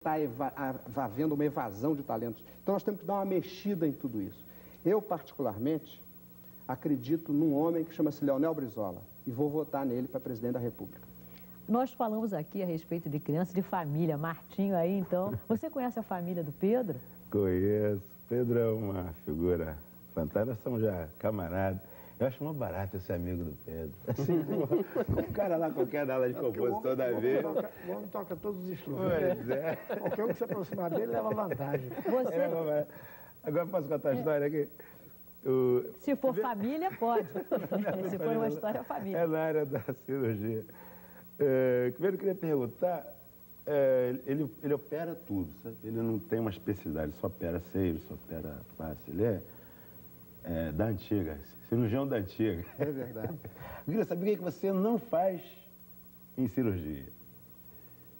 está havendo uma evasão de talentos. Então nós temos que dar uma mexida em tudo isso. Eu, particularmente, acredito num homem que chama-se Leonel Brizola e vou votar nele para presidente da República. Nós falamos aqui a respeito de criança, de família. Martinho aí, então. Você conhece a família do Pedro? Conheço. Pedro é uma figura fantástica. Nós somos já camaradas. Eu acho muito barato esse amigo do Pedro. Assim, o cara lá qualquer da aula de compositor da vez. O homem toca todos os instrumentos. Pois é. Qualquer um que se aproximar dele leva vantagem. Você... Agora posso contar a história aqui? Se for família, pode. Se for uma história, família. É na área da cirurgia. Primeiro eu queria perguntar, ele opera tudo, sabe? Ele não tem uma especialidade, só opera seio, só opera face. Ele é da antiga, cirurgião da antiga. É verdade. Eu queria saber o que você não faz em cirurgia.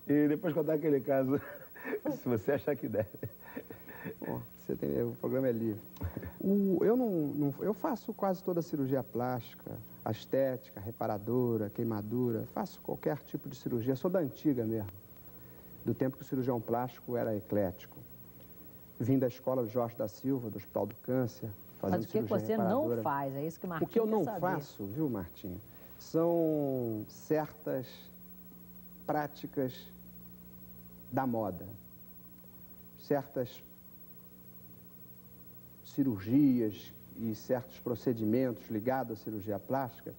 E depois contar aquele caso, se você achar que deve. Bom, o programa é livre. Eu faço quase toda a cirurgia plástica, a estética, a reparadora, queimadura, faço qualquer tipo de cirurgia, sou da antiga mesmo, do tempo que o cirurgião plástico era eclético. Vim da escola do Jorge da Silva, do Hospital do Câncer, fazendo Mas o que você não faz? É isso que o Martinho quer saber. O que eu não saber. faço, viu, Martinho, são certas práticas da moda, certas cirurgias e certos procedimentos ligados à cirurgia plástica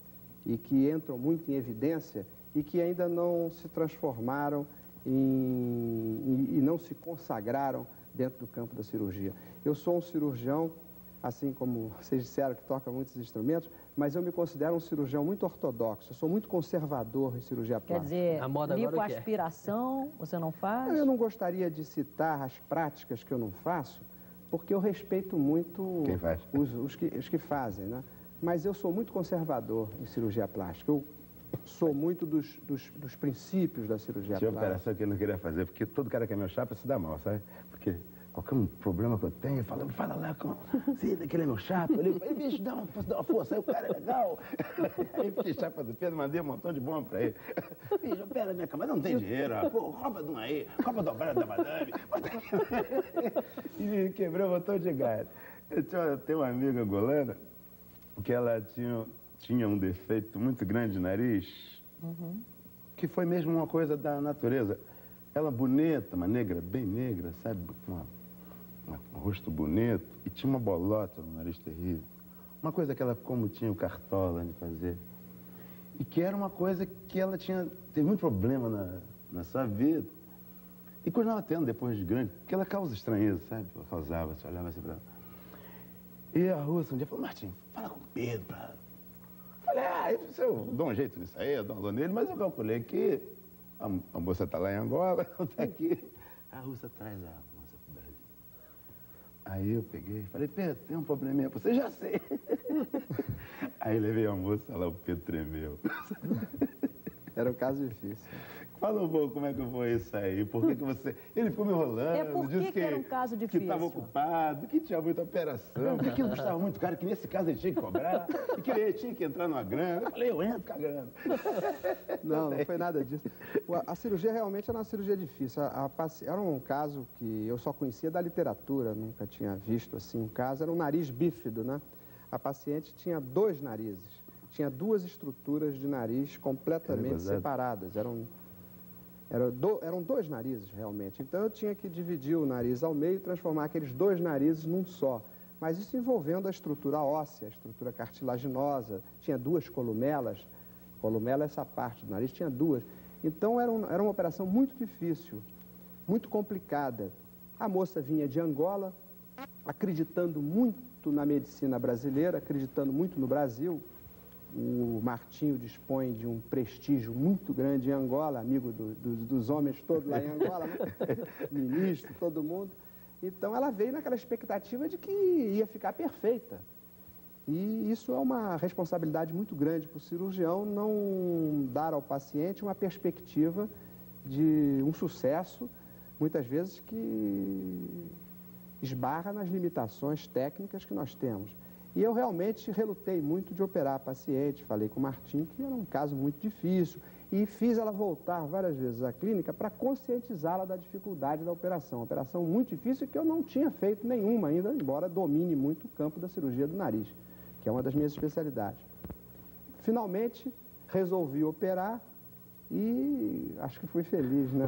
e que entram muito em evidência e que ainda não se transformaram e não se consagraram dentro do campo da cirurgia. Eu sou um cirurgião, assim como vocês disseram, que toca muitos instrumentos, mas eu me considero um cirurgião muito ortodoxo, eu sou muito conservador em cirurgia plástica. Quer dizer, lipoaspiração, você não faz? Eu não gostaria de citar as práticas que eu não faço, porque eu respeito muito os que fazem, né? Mas eu sou muito conservador em cirurgia plástica. Eu sou muito dos princípios da cirurgia plástica. Tinha operação que ele não queria fazer, porque todo cara que é meu chapa se dá mal, sabe? Porque qualquer problema que eu tenho, fala lá com... Sim, aquele é meu chapa. Ele bicho, dá uma força, aí o cara é legal. Aí fiquei chapa do Pedro, mandei um montão de bomba pra ele. Bicho, opera minha cama, não tem dinheiro. Pô, rouba de um aí, rouba dobrada da madame. E quebrou um montão de galho. Eu tenho uma amiga angolana que ela tinha um defeito muito grande de nariz, que foi mesmo uma coisa da natureza. Ela bonita, uma negra, bem negra, sabe? Um rosto bonito, e tinha uma bolota no nariz terrível. Uma coisa que ela, como tinha o Cartola de fazer, e que era uma coisa que ela teve muito problema na sua vida. E continuava tendo depois de grande, porque ela causa estranheza, sabe? Ela causava, você olhava assim pra ela. E a Russa um dia falou, Martim, fala com o Pedro pra... Falei, eu dou um jeito nisso aí, eu dou nele, mas eu calculei que a moça tá lá em Angola, não tá aqui. A Russa traz a moça pro Brasil. Aí eu peguei e falei, Pedro, tem um probleminha pra você? Já sei. Aí levei a moça lá, o Pedro tremeu. Era um caso difícil. Fala um pouco como é que foi isso aí, por que você... Ele ficou me enrolando, disse que era um caso difícil? Que estava ocupado, que tinha muita operação, que aquilo custava muito caro, que nesse caso ele tinha que cobrar, e que ele tinha que entrar numa grana. Eu falei, eu entro com a grana. Não foi nada disso. A cirurgia realmente era uma cirurgia difícil. Era um caso que eu só conhecia da literatura, nunca tinha visto assim um caso. Era um nariz bífido, né? A paciente tinha 2 narizes, tinha 2 estruturas de nariz completamente separadas. Eram 2 narizes, realmente. Então, eu tinha que dividir o nariz ao meio e transformar aqueles 2 narizes num só. Mas isso envolvendo a estrutura óssea, a estrutura cartilaginosa. Tinha 2 columelas. Columela é essa parte do nariz, tinha 2. Então, era uma operação muito difícil, muito complicada. A moça vinha de Angola, acreditando muito na medicina brasileira, acreditando muito no Brasil. O Martinho dispõe de um prestígio muito grande em Angola, amigo dos homens todos lá em Angola, né? Ministro, todo mundo. Então ela veio naquela expectativa de que ia ficar perfeita. E isso é uma responsabilidade muito grande para o cirurgião, não dar ao paciente uma perspectiva de um sucesso, muitas vezes que esbarra nas limitações técnicas que nós temos. E eu realmente relutei muito de operar a paciente, falei com o Martim que era um caso muito difícil. E fiz ela voltar várias vezes à clínica para conscientizá-la da dificuldade da operação. Uma operação muito difícil que eu não tinha feito nenhuma ainda, embora domine muito o campo da cirurgia do nariz, que é uma das minhas especialidades. Finalmente, resolvi operar e acho que fui feliz, né?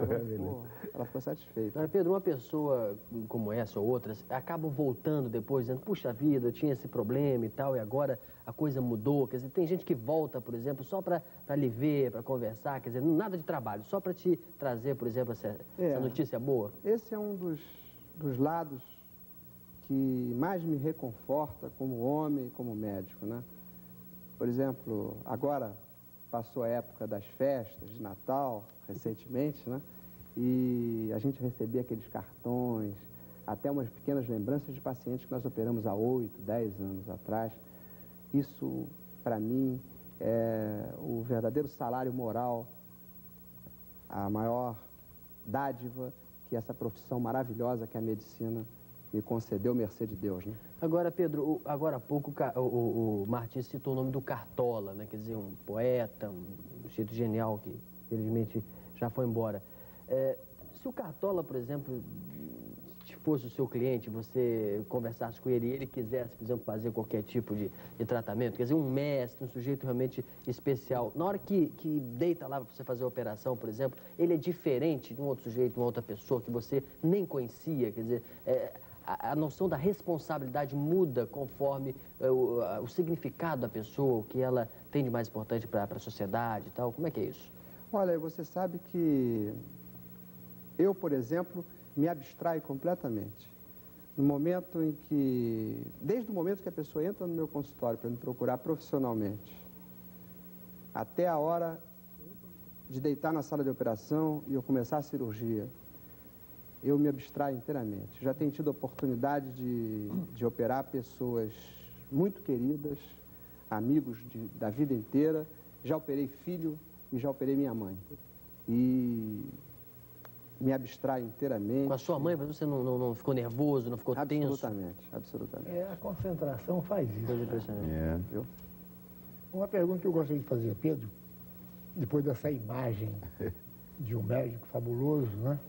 Ela ficou satisfeita. Mas, Pedro, uma pessoa como essa ou outras acabam voltando depois, dizendo, puxa vida, eu tinha esse problema e tal, e agora a coisa mudou. Quer dizer, tem gente que volta, por exemplo, só para lhe ver, para conversar, quer dizer, nada de trabalho, só para te trazer, por exemplo, essa notícia boa. Esse é um dos lados que mais me reconforta como homem e como médico, né? Por exemplo, agora passou a época das festas de Natal, recentemente, né? E a gente recebia aqueles cartões, até umas pequenas lembranças de pacientes que nós operamos há 8, 10 anos atrás. Isso, para mim, é o verdadeiro salário moral, a maior dádiva que essa profissão maravilhosa que a medicina me concedeu, mercê de Deus, né? Agora, Pedro, agora há pouco o Martins citou o nome do Cartola, né? Quer dizer, um poeta, um jeito genial que, infelizmente, já foi embora. Se o Cartola, por exemplo, fosse o seu cliente, você conversasse com ele e ele quisesse, por exemplo, fazer qualquer tipo de tratamento, quer dizer, um mestre, um sujeito realmente especial, na hora que deita lá para você fazer a operação, por exemplo, ele é diferente de um outro sujeito, de uma outra pessoa que você nem conhecia, quer dizer, a noção da responsabilidade muda conforme o significado da pessoa, o que ela tem de mais importante para a sociedade e tal. Como é que é isso? Olha, você sabe que eu, por exemplo, me abstraio completamente. No momento em que, desde o momento que a pessoa entra no meu consultório para me procurar profissionalmente, até a hora de deitar na sala de operação e eu começar a cirurgia, eu me abstraio inteiramente. Já tenho tido a oportunidade de operar pessoas muito queridas, amigos da vida inteira. Já operei filho e já operei minha mãe. E me abstraio inteiramente. Com a sua mãe, você não ficou nervoso, não ficou tenso? Absolutamente, absolutamente. A concentração faz isso. Coisa impressionante. Viu? Uma pergunta que eu gostaria de fazer, Pedro, depois dessa imagem de um médico fabuloso, né?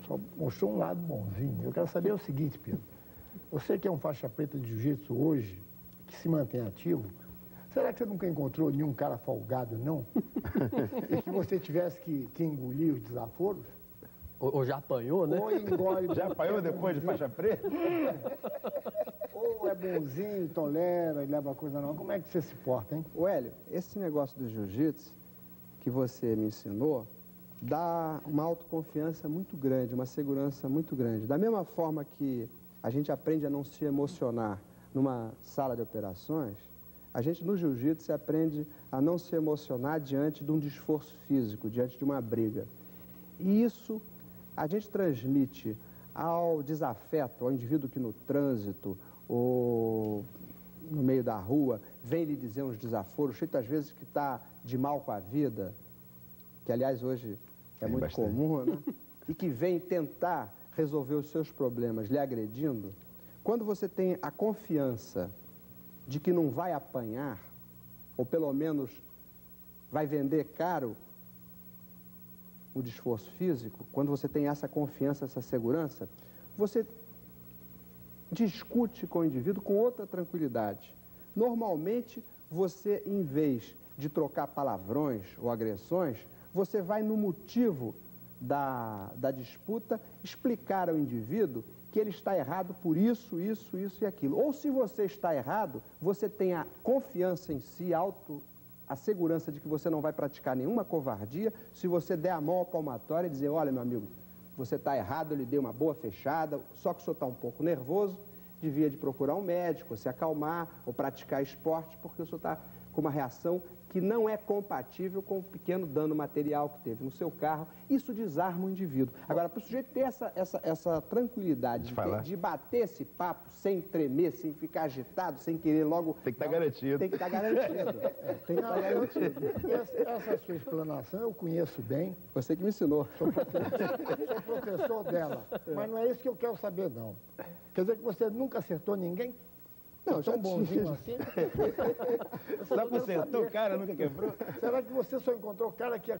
Só mostrou um lado bonzinho. Eu quero saber o seguinte, Pedro. Você que é um faixa preta de jiu-jitsu hoje, que se mantém ativo, será que você nunca encontrou nenhum cara folgado, não? E que você tivesse que engolir os desaforos? Ou já apanhou, né? Ou engole... Já apanhou depois de faixa preta? Ou é bonzinho, tolera e leva a coisa não. Como é que você se porta, hein? O Hélio, esse negócio do jiu-jitsu que você me ensinou dá uma autoconfiança muito grande, uma segurança muito grande. Da mesma forma que a gente aprende a não se emocionar numa sala de operações, a gente no jiu-jitsu aprende a não se emocionar diante de um esforço físico, diante de uma briga. E isso a gente transmite ao desafeto, ao indivíduo que no trânsito ou no meio da rua vem lhe dizer uns desaforos, cheio às vezes que está de mal com a vida, que aliás hoje é muito bastante comum, né? E que vem tentar resolver os seus problemas lhe agredindo. Quando você tem a confiança de que não vai apanhar, ou pelo menos vai vender caro o esforço físico, quando você tem essa confiança, essa segurança, você discute com o indivíduo com outra tranquilidade. Normalmente, você, em vez de trocar palavrões ou agressões, você vai no motivo da disputa explicar ao indivíduo que ele está errado por isso, isso, isso e aquilo. Ou se você está errado, você tem a confiança em si, a segurança de que você não vai praticar nenhuma covardia, se você der a mão ao palmatório e dizer, olha, meu amigo, você está errado, eu lhe dei uma boa fechada, só que o senhor está um pouco nervoso, devia de procurar um médico, se acalmar, ou praticar esporte, porque o senhor está com uma reação que não é compatível com o pequeno dano material que teve no seu carro. Isso desarma o indivíduo. Agora, para o sujeito ter essa tranquilidade de bater esse papo sem tremer, sem ficar agitado, sem querer logo... Tem que estar garantido. Tem que estar garantido. Tem que estar garantido. Essa sua explanação eu conheço bem. Você que me ensinou. Sou professor dela. Mas não é isso que eu quero saber, não. Quer dizer que você nunca acertou ninguém? você é tão bonzinho assim? Só consertou o cara, nunca quebrou? Será que você só encontrou o cara que